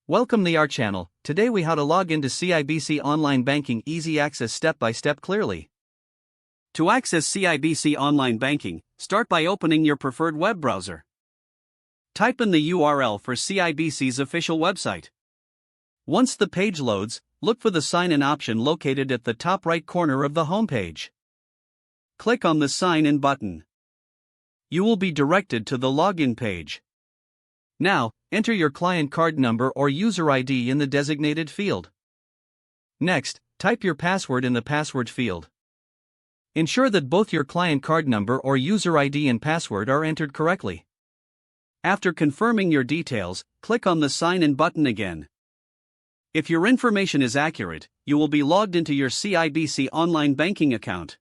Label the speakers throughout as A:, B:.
A: Welcome to our channel. Today we how to log into CIBC online banking easy access step by step clearly. To access CIBC online banking, start by opening your preferred web browser. Type in the URL for CIBC's official website. Once the page loads, look for the sign in option located at the top right corner of the homepage. Click on the sign in button. You will be directed to the login page. Now, enter your client card number or user ID in the designated field. Next, type your password in the password field. Ensure that both your client card number or user ID and password are entered correctly. After confirming your details, click on the Sign In button again. If your information is accurate, you will be logged into your CIBC online banking account.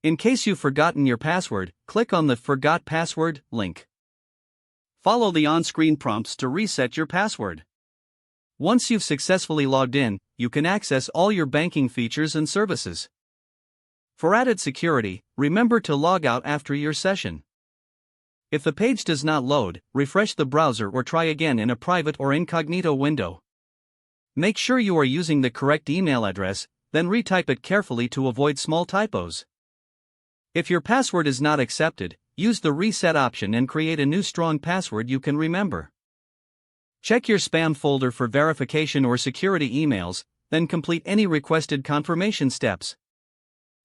A: In case you've forgotten your password, click on the Forgot Password link. Follow the on-screen prompts to reset your password. Once you've successfully logged in, you can access all your banking features and services. For added security, remember to log out after your session. If the page does not load, refresh the browser or try again in a private or incognito window. Make sure you are using the correct email address, then retype it carefully to avoid small typos. If your password is not accepted, use the reset option and create a new strong password you can remember. Check your spam folder for verification or security emails, then complete any requested confirmation steps.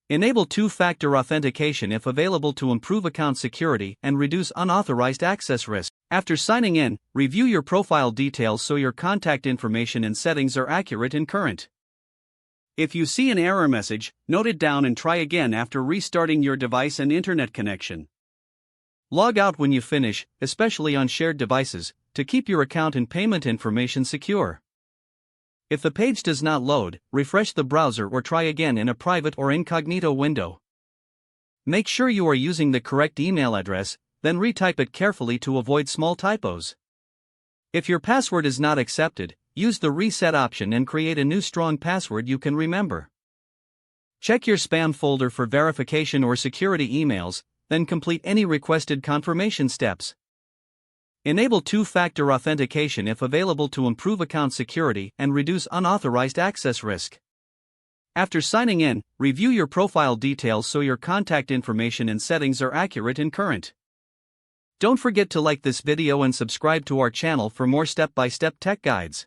A: Enable two-factor authentication if available to improve account security and reduce unauthorized access risk. After signing in, review your profile details so your contact information and settings are accurate and current. If you see an error message, note it down and try again after restarting your device and internet connection. Log out when you finish, especially on shared devices, to keep your account and payment information secure. If the page does not load, refresh the browser or try again in a private or incognito window. Make sure you are using the correct email address, then retype it carefully to avoid small typos. If your password is not accepted, use the reset option and create a new strong password you can remember. Check your spam folder for verification or security emails, then complete any requested confirmation steps. Enable two-factor authentication if available to improve account security and reduce unauthorized access risk. After signing in, review your profile details so your contact information and settings are accurate and current. Don't forget to like this video and subscribe to our channel for more step-by-step tech guides.